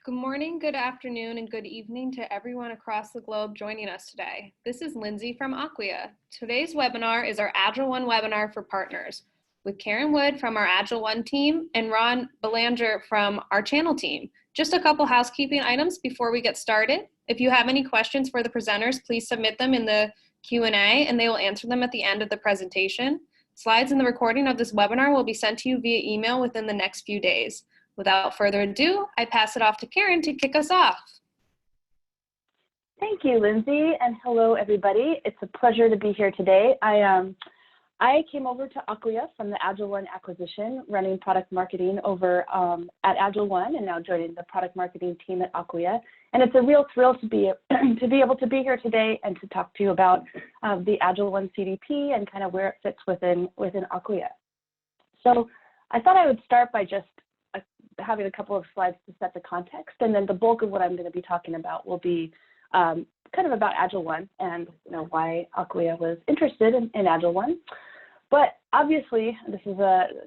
Good morning, good afternoon, and good evening to everyone across the globe joining us today. This is Lindsay from Acquia. Today's webinar is our AgilOne webinar for partners with Karen Wood from our AgilOne team and Ron Belanger from our channel team. Just a couple housekeeping items before we get started. If you have any questions for the presenters, please submit them in the Q&A and they will answer them at the end of the presentation. Slides and the recording of this webinar will be sent to you via email within the next few days. Without further ado, I pass it off to Karen to kick us off. Thank you, Lindsay, and hello, everybody. It's a pleasure to be here today. I came over to Acquia from the AgilOne acquisition, running product marketing over at AgilOne, and now joining the product marketing team at Acquia. And it's a real thrill to be able to be here today and to talk to you about the AgilOne CDP and kind of where it fits within Acquia. So I thought I would start by just having a couple of slides to set the context, and then the bulk of what I'm going to be talking about will be kind of about AgilOne and why Acquia was interested in AgilOne. But obviously, this is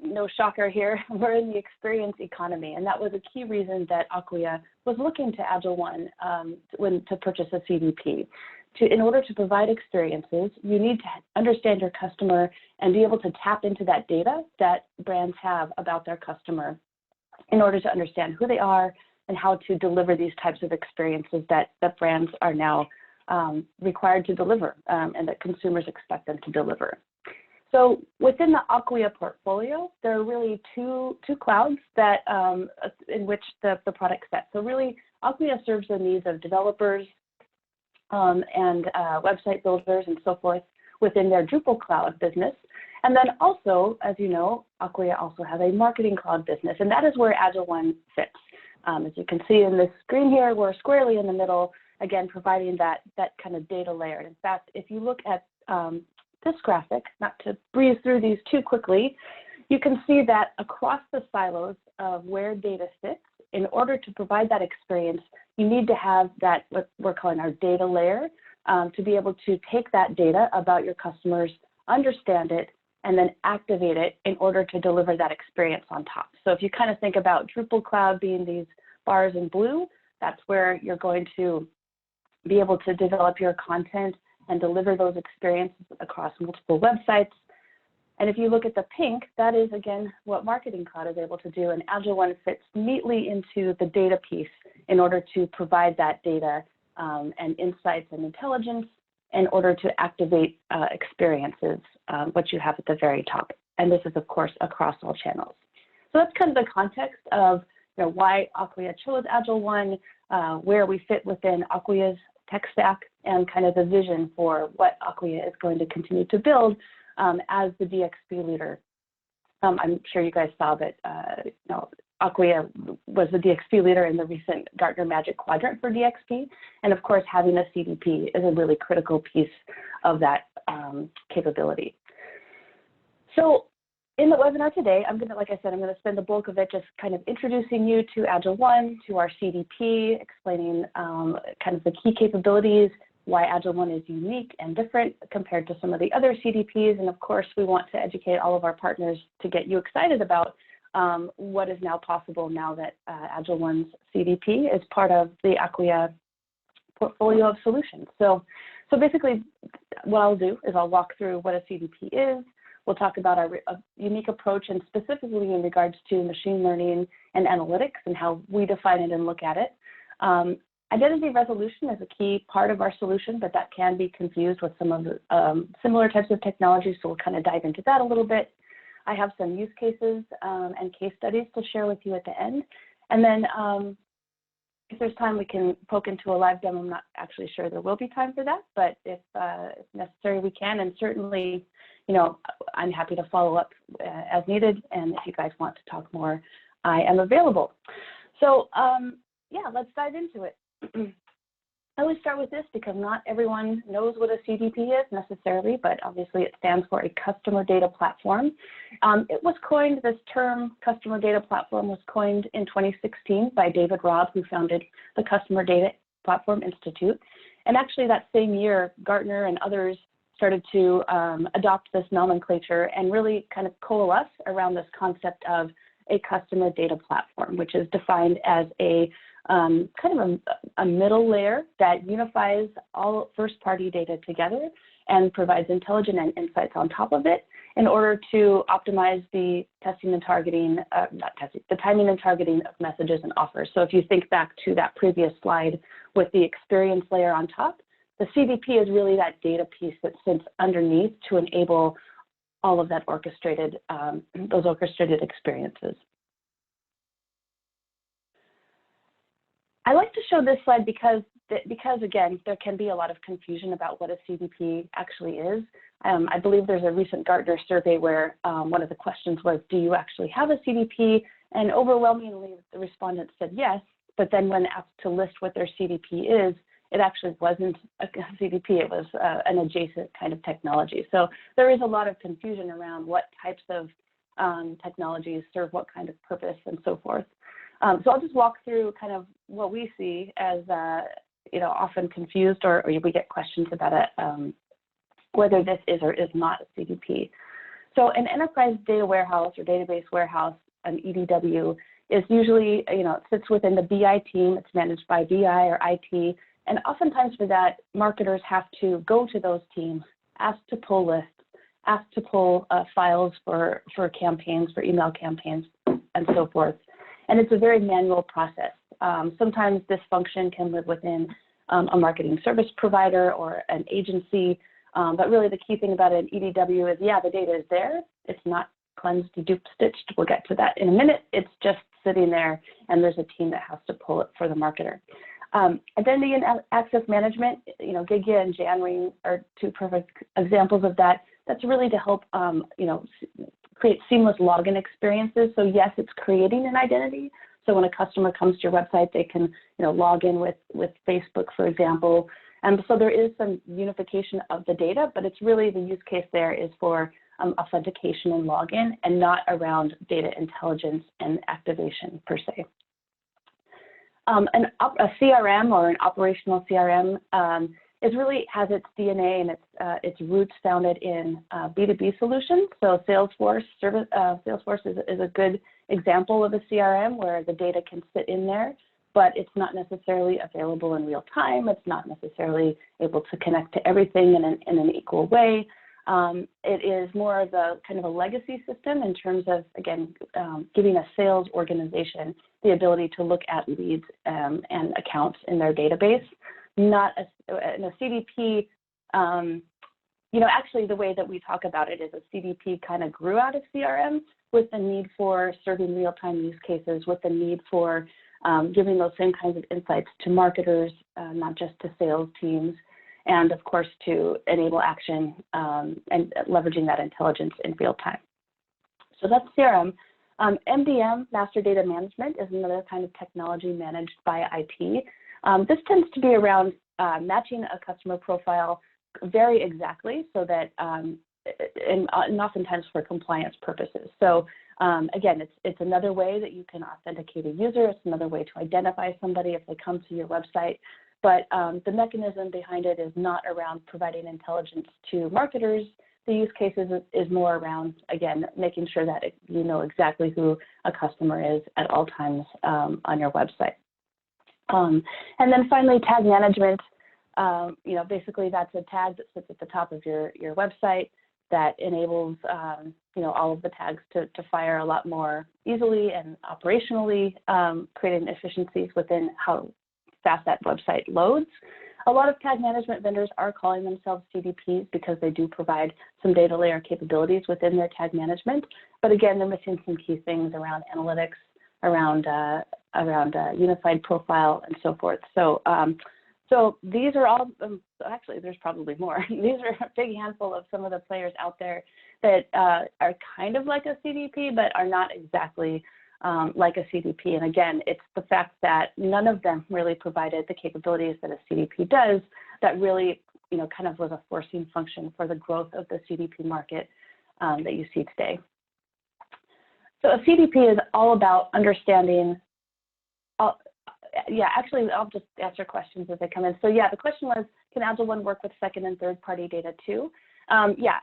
no shocker here, we're in the experience economy, and that was a key reason that Acquia was looking to AgilOne to purchase a CDP. In order to provide experiences, you need to understand your customer and be able to tap into that data that brands have about their customer in order to understand who they are and how to deliver these types of experiences that brands are now required to deliver and that consumers expect them to deliver. So within the Acquia portfolio, there are really two clouds that in which the product sets. So really, Acquia serves the needs of developers and website builders and so forth within their Drupal cloud business. And then also, as you know, Acquia also has a marketing cloud business, and that is where AgilOne fits. As you can see in this screen here, we're squarely in the middle, again, providing that kind of data layer. In fact, if you look at this graphic, not to breeze through these too quickly, you can see that across the silos of where data sits, in order to provide that experience, you need to have that, what we're calling our data layer, to be able to take that data about your customers, understand it, and then activate it in order to deliver that experience on top. So if you kind of think about Drupal Cloud being these bars in blue, that's where you're going to be able to develop your content and deliver those experiences across multiple websites. And if you look at the pink, that is, again, what Marketing Cloud is able to do, and AgilOne fits neatly into the data piece in order to provide that data and insights and intelligence in order to activate experiences, what you have at the very top. And this is, of course, across all channels. So that's kind of the context of why Acquia chose AgilOne, where we fit within Acquia's tech stack, and kind of the vision for what Acquia is going to continue to build as the DXP leader. I'm sure you guys saw that Acquia was the DXP leader in the recent Gartner Magic Quadrant for DXP, and of course, having a CDP is a really critical piece of that capability. So in the webinar today, like I said, I'm going to spend the bulk of it just kind of introducing you to AgilOne, to our CDP, explaining kind of the key capabilities, why AgilOne is unique and different compared to some of the other CDPs, and of course, we want to educate all of our partners to get you excited about what is now possible now that AgilOne's CDP is part of the Acquia portfolio of solutions. So basically, what I'll do is I'll walk through what a CDP is. We'll talk about our unique approach, and specifically in regards to machine learning and analytics and how we define it and look at it. Identity resolution is a key part of our solution, but that can be confused with some of the similar types of technologies, so we'll kind of dive into that a little bit. I have some use cases and case studies to share with you at the end. And then if there's time, we can poke into a live demo. I'm not actually sure there will be time for that, but if necessary, we can. And certainly, I'm happy to follow up as needed. And if you guys want to talk more, I am available. So yeah, let's dive into it. I always start with this because not everyone knows what a CDP is necessarily, but obviously it stands for a customer data platform. This term customer data platform was coined in 2016 by David Robb, who founded the Customer Data Platform Institute. And actually that same year, Gartner and others started to adopt this nomenclature and really kind of coalesce around this concept of a customer data platform, which is defined as a kind of a middle layer that unifies all first-party data together and provides intelligent and insights on top of it in order to optimize the testing and targeting, the timing and targeting of messages and offers. So if you think back to that previous slide with the experience layer on top, the CDP is really that data piece that sits underneath to enable all of that orchestrated, those orchestrated experiences. I like to show this slide because again, there can be a lot of confusion about what a CDP actually is. I believe there's a recent Gartner survey where one of the questions was, do you actually have a CDP? And overwhelmingly, the respondents said yes, but then when asked to list what their CDP is, it actually wasn't a CDP, it was an adjacent kind of technology. So there is a lot of confusion around what types of technologies serve what kind of purpose and so forth. So I'll just walk through kind of what we see as often confused, or we get questions about it, whether this is or is not a CDP. So an enterprise data warehouse or database warehouse, an EDW, is usually, it sits within the BI team. It's managed by BI or IT. And oftentimes for that, marketers have to go to those teams, ask to pull lists, ask to pull files for campaigns, for email campaigns, and so forth. And it's a very manual process. Sometimes this function can live within a marketing service provider or an agency, but really the key thing about an EDW is, yeah, the data is there. It's not cleansed, deduped, stitched. We'll get to that in a minute. It's just sitting there, and there's a team that has to pull it for the marketer. Identity and access management, Acquia and JanRing are two perfect examples of that. That's really to help, create seamless login experiences. So yes, it's creating an identity. So when a customer comes to your website, they can, log in with Facebook, for example. And so there is some unification of the data, but it's really the use case there is for authentication and login, and not around data intelligence and activation per se. A CRM or an operational CRM has its DNA and its roots founded in B2B solutions. So Salesforce is a good example of a CRM where the data can sit in there, but it's not necessarily available in real time. It's not necessarily able to connect to everything in an equal way. It is more of a kind of a legacy system in terms of, again, giving a sales organization the ability to look at leads and accounts in their database. Not in a CDP, actually the way that we talk about it is a CDP kind of grew out of CRM with the need for serving real-time use cases, with the need for giving those same kinds of insights to marketers, not just to sales teams, and of course to enable action and leveraging that intelligence in real time. So that's CRM. MDM, Master Data Management, is another kind of technology managed by IT. This tends to be around matching a customer profile very exactly so that, and oftentimes for compliance purposes. So again, it's another way that you can authenticate a user. It's another way to identify somebody if they come to your website. But the mechanism behind it is not around providing intelligence to marketers. The use case is more around, again, making sure that you know exactly who a customer is at all times on your website. And then finally, tag management. Basically that's a tag that sits at the top of your website that enables, all of the tags to fire a lot more easily and operationally, creating efficiencies within how fast that website loads. A lot of tag management vendors are calling themselves CDPs because they do provide some data layer capabilities within their tag management. But again, they're missing some key things around analytics, around unified profile, and so forth. So these are all, actually there's probably more. These are a big handful of some of the players out there that are kind of like a CDP, but are not exactly like a CDP. And again, it's the fact that none of them really provided the capabilities that a CDP does that really, kind of was a forcing function for the growth of the CDP market that you see today. So a CDP is all about understanding, actually, I'll just answer questions as they come in. So yeah, the question was, can AgilOne work with second and third party data too? Yeah,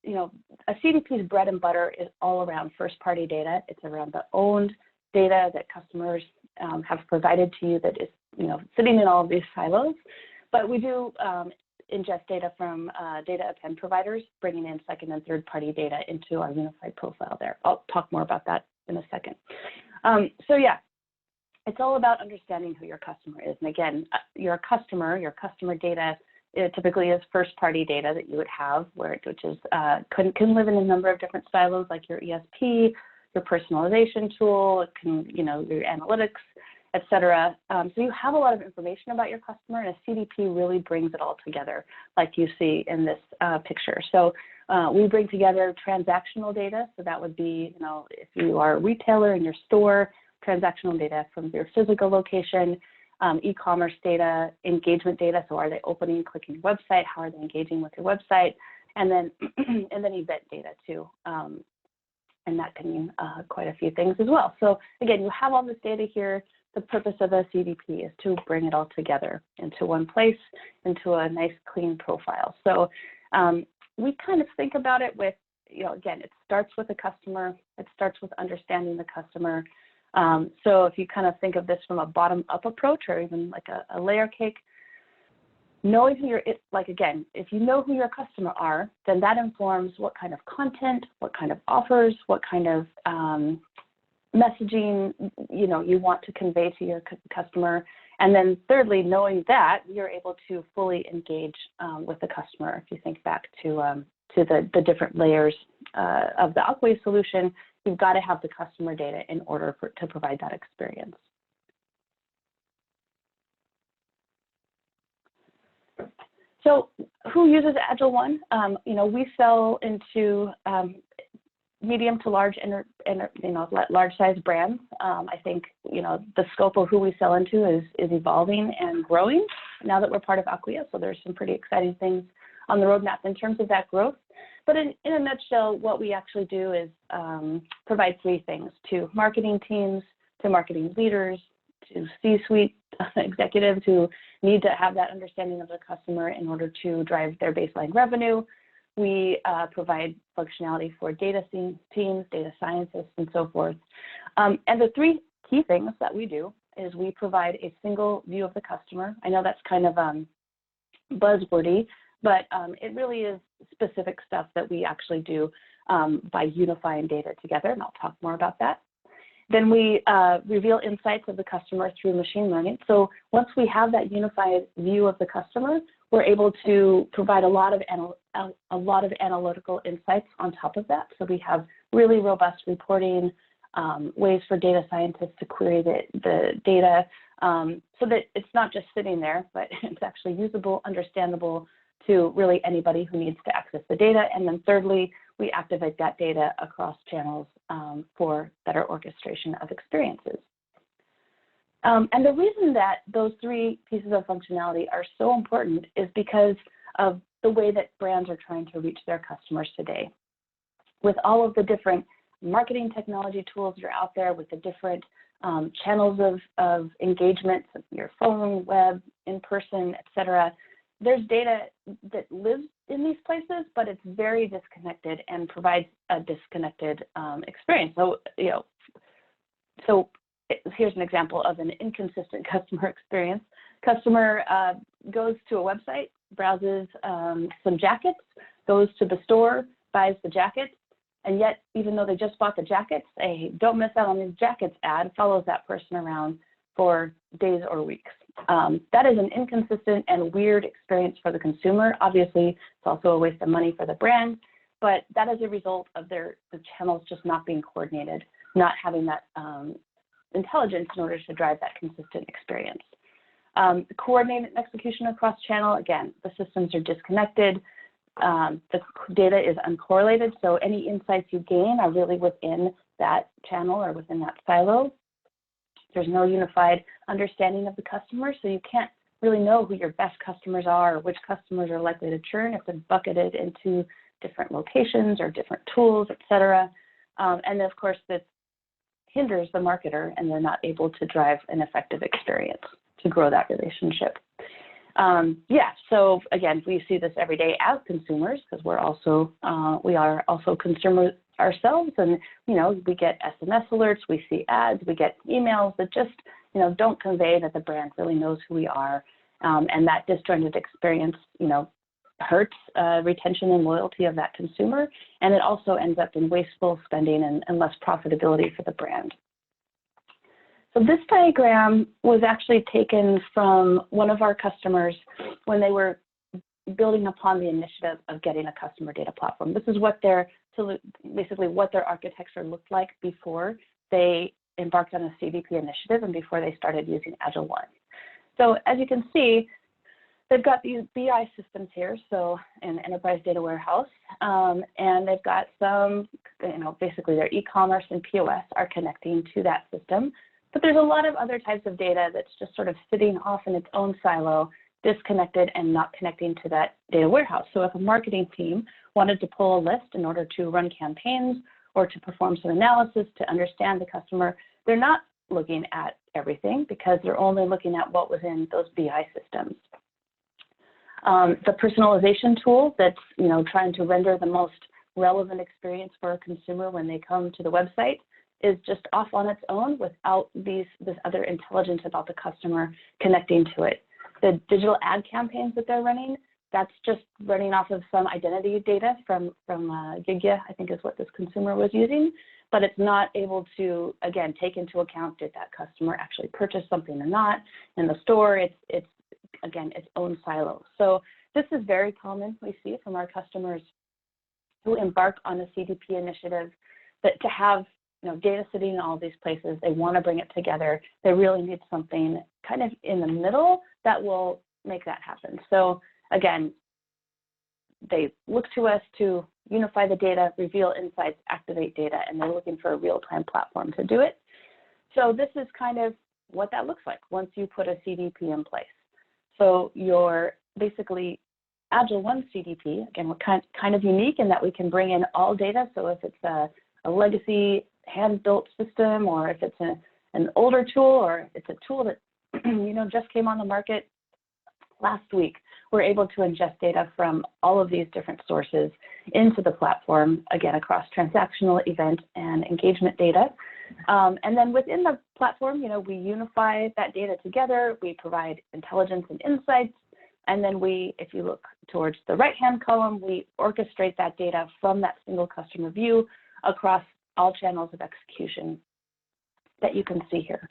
you know, a CDP's bread and butter is all around first-party data. It's around the owned data that customers have provided to you that is, you know, sitting in all of these silos. But we do ingest data from data append providers, bringing in second and third-party data into our unified profile there. I'll talk more about that in a second. So yeah, it's all about understanding who your customer is. And again, your customer data, it typically is first-party data that you would have, which is can live in a number of different silos, like your ESP, your personalization tool, it can, you know, your analytics, et cetera. So you have a lot of information about your customer, and a CDP really brings it all together, like you see in this picture. So we bring together transactional data. So that would be, you know, if you are a retailer in your store, transactional data from your physical location, e-commerce data, engagement data. So are they opening, clicking your website? How are they engaging with your website? And then event data too. And that can mean quite a few things as well. So again, you have all this data here. The purpose of a CDP is to bring it all together into one place, into a nice clean profile. So we kind of think about it with, you know, again, it starts with the customer. It starts with understanding the customer. So if you kind of think of this from a bottom-up approach, or even like a layer cake, knowing who again, if you know who your customer are, then that informs what kind of content, what kind of offers, what kind of messaging, you know, you want to convey to your customer. And then thirdly, knowing that, you're able to fully engage with the customer. If you think back to the different layers of the Acquia solution, you've got to have the customer data in order to provide that experience. So who uses AgilOne? You know, we sell into medium to large, large-sized brands. I think, you know, the scope of who we sell into is evolving and growing now that we're part of Acquia. So there's some pretty exciting things on the roadmap in terms of that growth. But in a nutshell, what we actually do is provide three things to marketing teams, to marketing leaders, to C-suite executives who need to have that understanding of the customer in order to drive their baseline revenue. We provide functionality for data teams, data scientists, and so forth. And the three key things that we do is we provide a single view of the customer. I know that's kind of buzzwordy, but it really is specific stuff that we actually do by unifying data together, and I'll talk more about that. Then we reveal insights of the customer through machine learning. So once we have that unified view of the customer, we're able to provide a lot of analytical insights on top of that. So we have really robust reporting, ways for data scientists to query the data so that it's not just sitting there, but it's actually usable, understandable to really anybody who needs to access the data. And then thirdly, we activate that data across channels for better orchestration of experiences. And the reason that those three pieces of functionality are so important is because of the way that brands are trying to reach their customers today. With all of the different marketing technology tools that are out there, with the different channels of engagement, your phone, web, in person, et cetera, there's data that lives in these places, but it's very disconnected and provides a disconnected experience. So, you know, here's an example of an inconsistent customer experience. Customer goes to a website, browses some jackets, goes to the store, buys the jackets, and yet, even though they just bought the jackets, a "don't miss out on these jackets" ad follows that person around for days or weeks. That is an inconsistent and weird experience for the consumer. Obviously, it's also a waste of money for the brand, but that is a result of the channels just not being coordinated, not having that intelligence in order to drive that consistent experience. Coordinated execution across channel, again, the systems are disconnected. The data is uncorrelated, so any insights you gain are really within that channel or within that silo. There's no unified understanding of the customer, so you can't really know who your best customers are or which customers are likely to churn if they're bucketed into different locations or different tools, et cetera. And of course, this hinders the marketer, and they're not able to drive an effective experience to grow that relationship. Yeah, so again, we see this every day as consumers because we are also consumers ourselves, and we get SMS alerts, we see ads, we get emails that just don't convey that the brand really knows who we are, and that disjointed experience hurts retention and loyalty of that consumer, and it also ends up in wasteful spending and less profitability for the brand. So this diagram was actually taken from one of our customers when they were building upon the initiative of getting a customer data platform. This is what basically what their architecture looked like before they embarked on a CDP initiative and before they started using AgilOne. So as you can see, they've got these BI systems here, so an enterprise data warehouse, and they've got some, basically their e-commerce and POS are connecting to that system. But there's a lot of other types of data that's just sort of sitting off in its own silo, disconnected and not connecting to that data warehouse. So if a marketing team wanted to pull a list in order to run campaigns or to perform some analysis to understand the customer, they're not looking at everything because they're only looking at what was in those BI systems. The personalization tool that's trying to render the most relevant experience for a consumer when they come to the website is just off on its own without this other intelligence about the customer connecting to it. The digital ad campaigns that they're running, that's just running off of some identity data from Acquia, I think is what this consumer was using, but it's not able to, again, take into account did that customer actually purchase something or not in the store. It's again, its own silo. So this is very common, we see from our customers who embark on a CDP initiative, that to have data sitting in all these places, they want to bring it together. They really need something kind of in the middle that will make that happen. So again, they look to us to unify the data, reveal insights, activate data, and they're looking for a real-time platform to do it. So this is kind of what that looks like once you put a CDP in place. So your basically AgilOne CDP, again, we're kind of unique in that we can bring in all data. So if it's a legacy hand-built system, or if it's an older tool, or it's a tool that just came on the market last week, we're able to ingest data from all of these different sources into the platform, again, across transactional, event, and engagement data. And then within the platform, we unify that data together, we provide intelligence and insights, and then if you look towards the right-hand column, we orchestrate that data from that single customer view across all channels of execution that you can see here.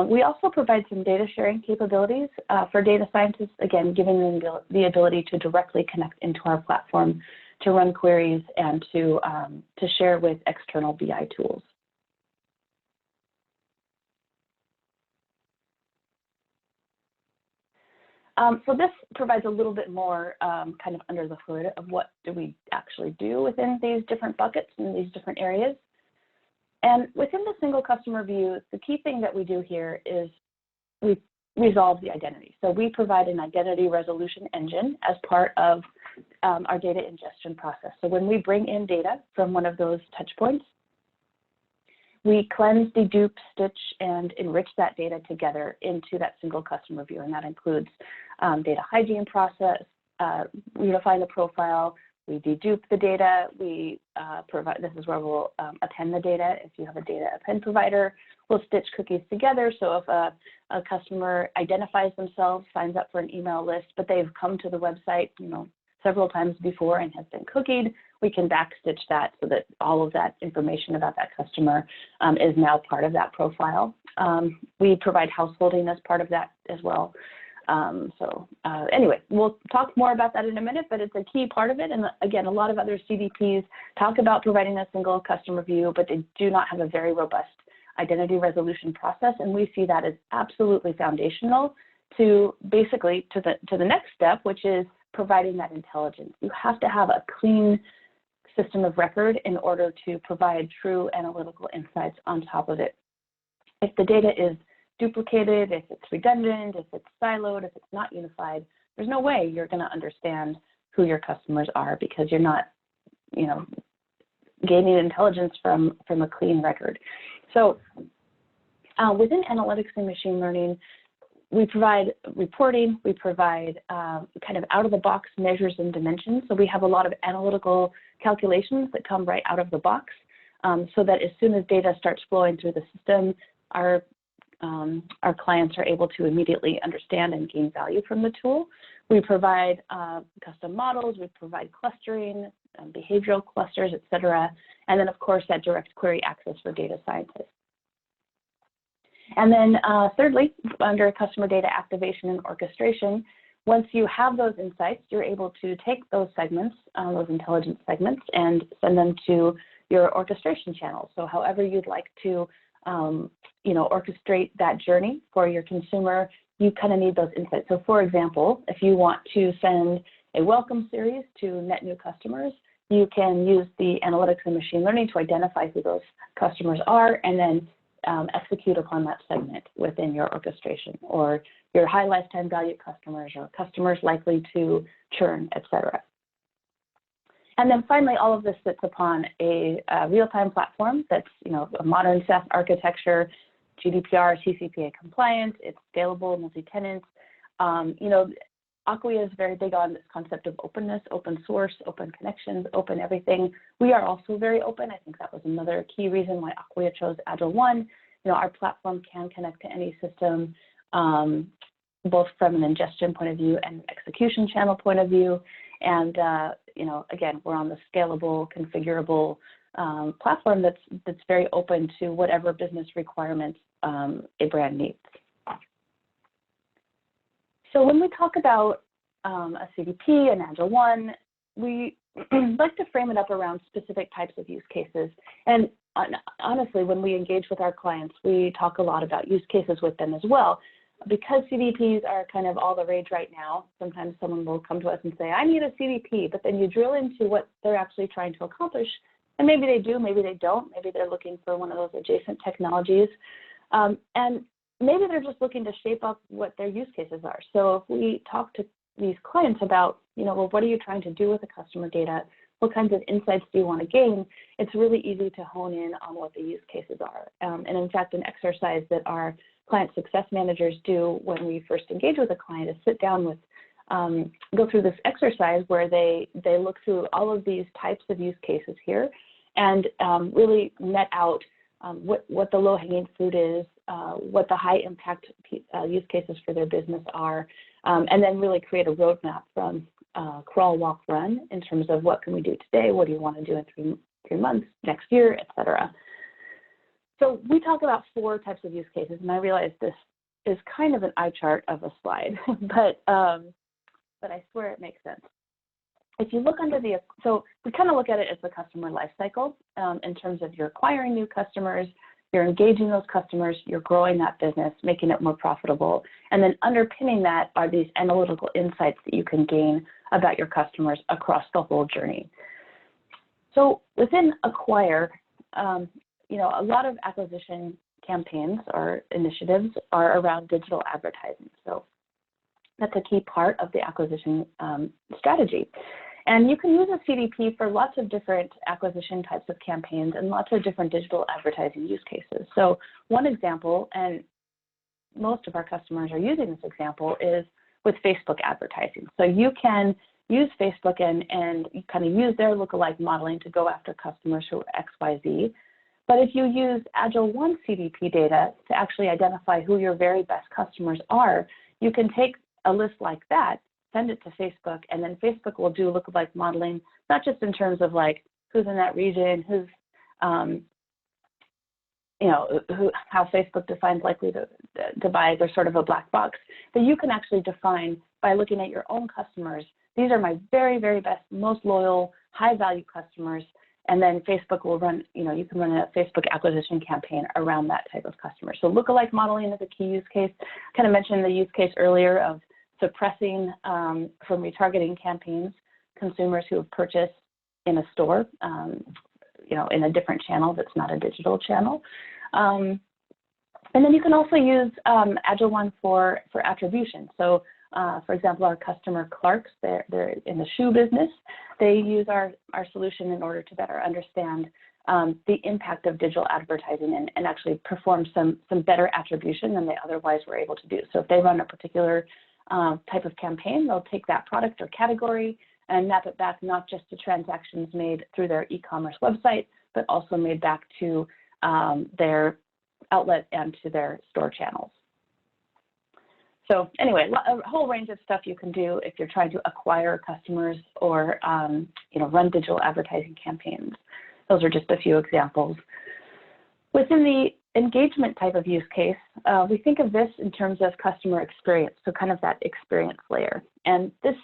We also provide some data sharing capabilities for data scientists, again, giving them the ability to directly connect into our platform to run queries and to share with external BI tools. So this provides a little bit more kind of under the hood of what do we actually do within these different buckets and these different areas. And within the single customer view, the key thing that we do here is we resolve the identity. So we provide an identity resolution engine as part of our data ingestion process. So when we bring in data from one of those touch points, we cleanse, dedupe, stitch, and enrich that data together into that single customer view. And that includes data hygiene process, unifying the profile, we dedupe the data, we provide, this is where we'll append the data. If you have a data append provider, we'll stitch cookies together. So if a customer identifies themselves, signs up for an email list, but they've come to the website, several times before and has been cookied, we can backstitch that so that all of that information about that customer is now part of that profile. We provide householding as part of that as well. Anyway, we'll talk more about that in a minute, but it's a key part of it. And again, a lot of other CDPs talk about providing a single customer view, but they do not have a very robust identity resolution process. And we see that as absolutely foundational to basically to the next step, which is providing that intelligence. You have to have a clean system of record in order to provide true analytical insights on top of it. If the data is duplicated, if it's redundant, if it's siloed, if it's not unified, there's no way you're going to understand who your customers are because you're not, gaining intelligence from a clean record. So within analytics and machine learning, we provide reporting, we provide kind of out-of-the-box measures and dimensions. So we have a lot of analytical calculations that come right out of the box, so that as soon as data starts flowing through the system, our clients are able to immediately understand and gain value from the tool. We provide custom models, we provide clustering, behavioral clusters, et cetera. And then, of course, that direct query access for data scientists. And then thirdly, under customer data activation and orchestration, once you have those insights, you're able to take those segments, those intelligence segments, and send them to your orchestration channels. So however you'd like to orchestrate that journey for your consumer, you kind of need those insights. So for example, if you want to send a welcome series to net new customers, you can use the analytics and machine learning to identify who those customers are and then execute upon that segment within your orchestration, or your high lifetime value customers, or customers likely to churn, et cetera. And then finally, all of this sits upon a real-time platform that's, a modern SaaS architecture, GDPR, TCPA compliant, it's scalable, multi-tenant. Acquia is very big on this concept of openness, open source, open connections, open everything. We are also very open. I think that was another key reason why Acquia chose AgilOne. Our platform can connect to any system, both from an ingestion point of view and execution channel point of view. And, again, we're on the scalable, configurable platform that's very open to whatever business requirements a brand needs. So when we talk about a CDP and AgilOne, we like to frame it up around specific types of use cases. And honestly, when we engage with our clients, we talk a lot about use cases with them as well. Because CDPs are kind of all the rage right now, sometimes someone will come to us and say, I need a CDP, but then you drill into what they're actually trying to accomplish. And maybe they do, maybe they don't. Maybe they're looking for one of those adjacent technologies. And maybe they're just looking to shape up what their use cases are. So if we talk to these clients about, well, what are you trying to do with the customer data? What kinds of insights do you want to gain? It's really easy to hone in on what the use cases are. And in fact, an exercise that our client success managers do when we first engage with a client is sit down with, go through this exercise where they look through all of these types of use cases here and really net out what the low-hanging fruit is, what the high-impact use cases for their business are, and then really create a roadmap from crawl, walk, run in terms of what can we do today, what do you want to do in three months, next year, et cetera. So we talk about 4 types of use cases, and I realize this is kind of an eye chart of a slide, but I swear it makes sense. If you look under so we kind of look at it as the customer life cycle in terms of you're acquiring new customers, you're engaging those customers, you're growing that business, making it more profitable, and then underpinning that are these analytical insights that you can gain about your customers across the whole journey. So within Acquire, a lot of acquisition campaigns or initiatives are around digital advertising. So that's a key part of the acquisition strategy. And you can use a CDP for lots of different acquisition types of campaigns and lots of different digital advertising use cases. So one example, and most of our customers are using this example, is with Facebook advertising. So you can use Facebook and kind of use their lookalike modeling to go after customers who are XYZ. But if you use AgilOne CDP data to actually identify who your very best customers are, you can take a list like that, send it to Facebook, and then Facebook will do lookalike modeling, not just in terms of like who's in that region, who's, how Facebook defines likely to buy. They're sort of a black box that you can actually define by looking at your own customers. These are my very, very best, most loyal, high value customers. And then Facebook will run, you can run a Facebook acquisition campaign around that type of customer. So lookalike modeling is a key use case. I kind of mentioned the use case earlier of suppressing from retargeting campaigns consumers who have purchased in a store, in a different channel that's not a digital channel. And then you can also use AgilOne for attribution. So for example, our customer Clark's, they're in the shoe business. They use our solution in order to better understand the impact of digital advertising and actually perform some better attribution than they otherwise were able to do. So if they run a particular type of campaign, they'll take that product or category and map it back not just to transactions made through their e-commerce website, but also made back to their outlet and to their store channels. So anyway, a whole range of stuff you can do if you're trying to acquire customers or run digital advertising campaigns. Those are just a few examples. Within the engagement type of use case, we think of this in terms of customer experience, so kind of that experience layer. And this,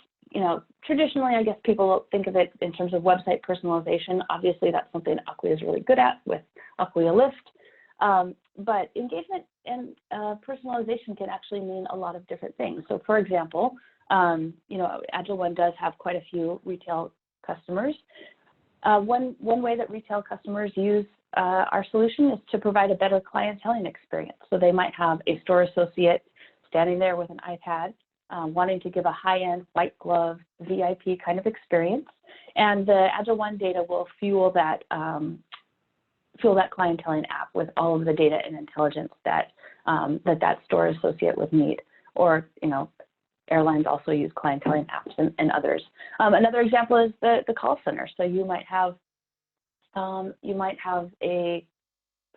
traditionally, I guess people think of it in terms of website personalization. Obviously, that's something Acquia is really good at with Acquia Lift. But engagement and personalization can actually mean a lot of different things. So for example, AgilOne does have quite a few retail customers. One way that retail customers use our solution is to provide a better clienteling experience. So they might have a store associate standing there with an iPad, wanting to give a high-end white glove VIP kind of experience. And the AgilOne data will fuel that clienteling app with all of the data and intelligence that that store associate would need. Or, airlines also use clienteling apps and others. Another example is the call center. So you might have a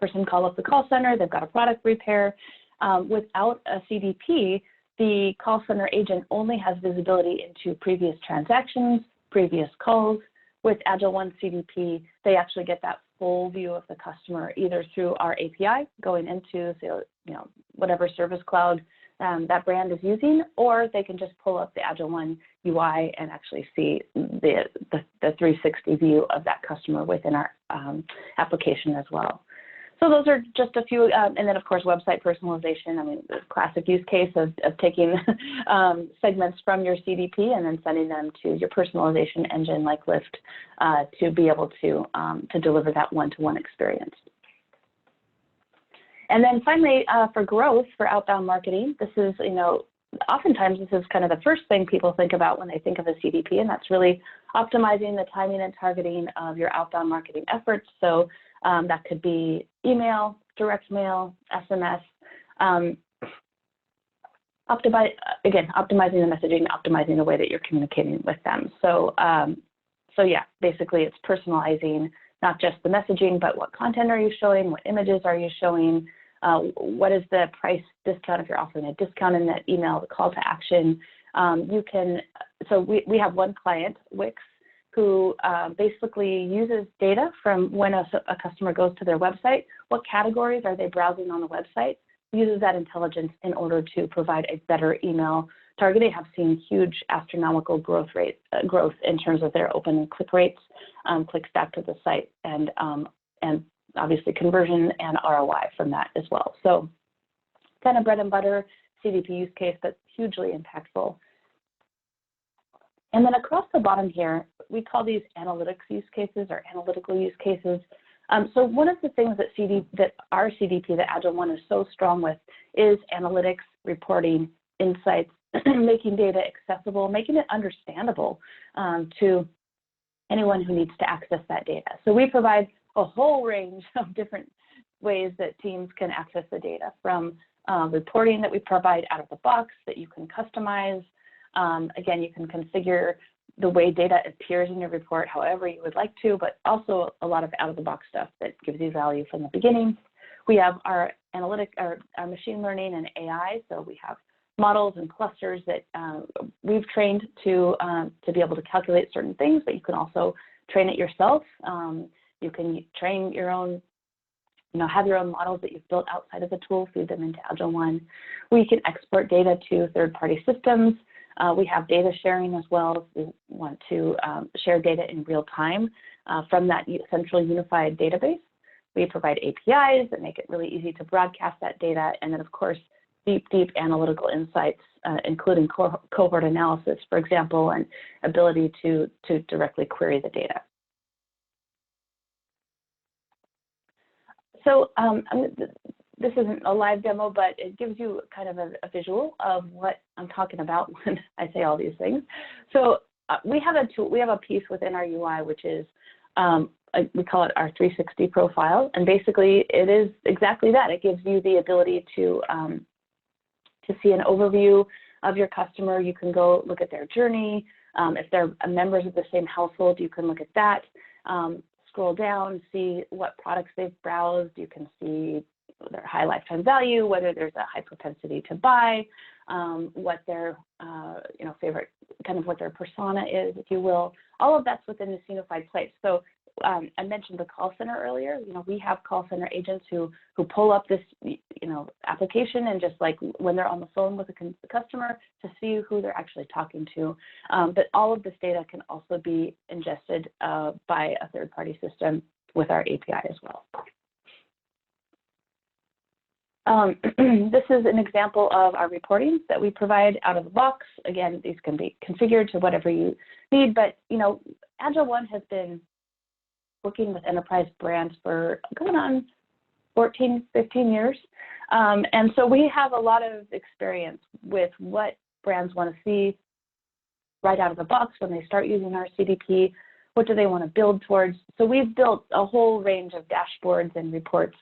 person call up the call center. They've got a product repair. Without a CDP, the call center agent only has visibility into previous transactions, previous calls. With AgilOne CDP, they actually get that full view of the customer either through our API going into whatever service cloud that brand is using, or they can just pull up the AgilOne UI and actually see the 360 view of that customer within our application as well. So those are just a few, and then of course website personalization. I mean, the classic use case of taking segments from your CDP and then sending them to your personalization engine like Lift to be able to deliver that one-to-one experience. And then finally, for growth, for outbound marketing, this is, oftentimes this is kind of the first thing people think about when they think of a CDP, and that's really optimizing the timing and targeting of your outbound marketing efforts. So that could be email, direct mail, SMS, optimizing the messaging, optimizing the way that you're communicating with them. So yeah, basically it's personalizing not just the messaging, but what content are you showing, what images are you showing, what is the price discount if you're offering a discount in that email, the call to action. So we have one client, Wix, who basically uses data from when a customer goes to their website, what categories are they browsing on the website, uses that intelligence in order to provide a better email targeting. Have seen huge astronomical growth in terms of their open and click rates, clicks back to the site, and obviously conversion and ROI from that as well. So kind of bread and butter CDP use case, but hugely impactful. And then across the bottom here, we call these analytics use cases or analytical use cases. So one of the things that our CDP, that AgilOne, is so strong with is analytics, reporting, insights, making data accessible, making it understandable to anyone who needs to access that data. So we provide a whole range of different ways that teams can access the data, from reporting that we provide out of the box that you can customize. Again, you can configure the way data appears in your report however you would like to, but also a lot of out-of-the-box stuff that gives you value from the beginning. We have our our machine learning and AI, so we have models and clusters that we've trained to be able to calculate certain things, but you can also train it yourself. You can train your own, have your own models that you've built outside of the tool, feed them into AgilOne. We can export data to third-party systems. We have data sharing as well if we want to share data in real time from that central unified database. We provide APIs that make it really easy to broadcast that data. And then, of course, deep analytical insights, including cohort analysis, for example, and ability to directly query the data. So this isn't a live demo, but it gives you kind of a visual of what I'm talking about when I say all these things. So we have a tool, we have a piece within our UI, which is We call it our 360 profile, and basically it is exactly that. It gives you the ability to see an overview of your customer. You can go look at their journey. If they're members of the same household, you can look at that. Scroll down, see what products they've browsed. You can see their high lifetime value, whether there's a high propensity to buy, what their favorite, kind of what their persona is, if you will. All of that's within this unified place. So I mentioned the call center earlier. We have call center agents who pull up this application, and just like when they're on the phone with the customer, to see who they're actually talking to. But all of this data can also be ingested by a third-party system with our API as well. This is an example of our reporting that we provide out of the box. Again, these can be configured to whatever you need, but AgilOne has been working with enterprise brands for going on 14, 15 years. And so we have a lot of experience with what brands want to see right out of the box when they start using our CDP. What do they want to build towards? So we've built a whole range of dashboards and reports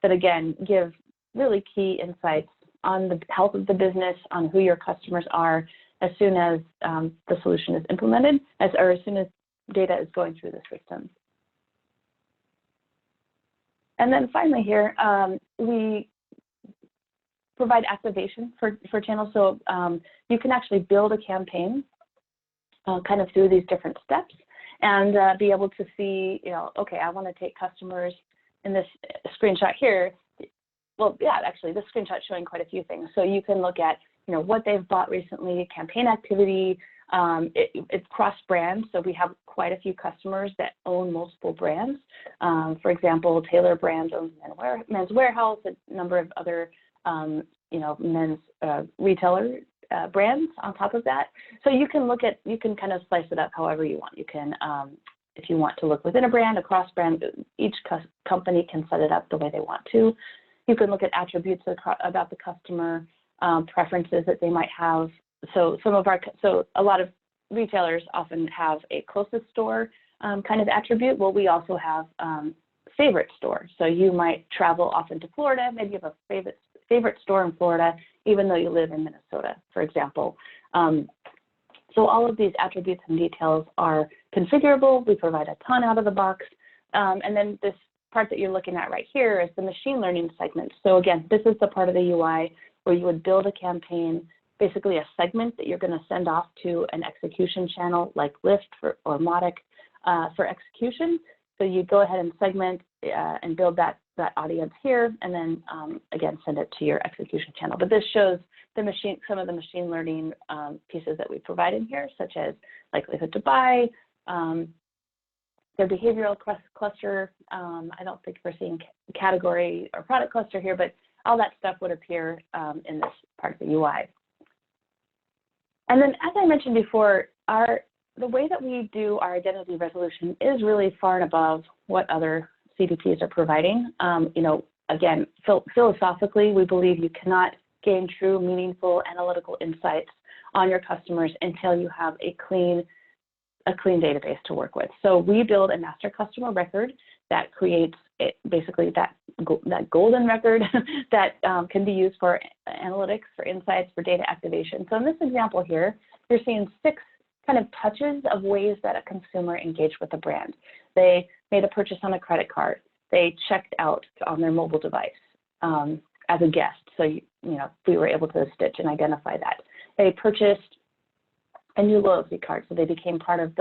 that, again, give really key insights on the health of the business, on who your customers are, as soon as the solution is implemented, or as soon as data is going through the system. And then finally here, we provide activation for channels. So you can actually build a campaign kind of through these different steps, and be able to see, okay, I want to take customers in this screenshot here. Well, yeah, actually, this screenshot is showing quite a few things. So you can look at, what they've bought recently, campaign activity. It's cross-brand, so we have quite a few customers that own multiple brands. For example, Taylor Brands owns Men's Warehouse, a number of other, men's retailer brands on top of that. So you can kind of slice it up however you want. You can, if you want to look within a brand, across brand, each company can set it up the way they want to. You can look at attributes about the customer, preferences that they might have. So a lot of retailers often have a closest store kind of attribute. Well, we also have favorite store. So you might travel often to Florida, maybe you have a favorite store in Florida, even though you live in Minnesota, for example. So all of these attributes and details are configurable. We provide a ton out of the box. And then this part that you're looking at right here is the machine learning segment. So again, this is the part of the UI where you would build a campaign, basically a segment that you're going to send off to an execution channel like Lyft or Mautic for execution. So you go ahead and segment and build that audience here, and then again send it to your execution channel. But this shows some of the machine learning pieces that we provide in here, such as likelihood to buy, their behavioral cluster. I don't think we're seeing category or product cluster here, but all that stuff would appear in this part of the UI. And then, as I mentioned before, the way that we do our identity resolution is really far and above what other CDPs are providing. Again, philosophically, we believe you cannot gain true, meaningful analytical insights on your customers until you have a clean database to work with. So we build a master customer record that creates basically that golden record that can be used for analytics, for insights, for data activation. So in this example here, you're seeing 6 kind of touches of ways that a consumer engaged with a brand. They made a purchase on a credit card. They checked out on their mobile device as a guest. So, we were able to stitch and identify that. They purchased a new loyalty card, so they became part of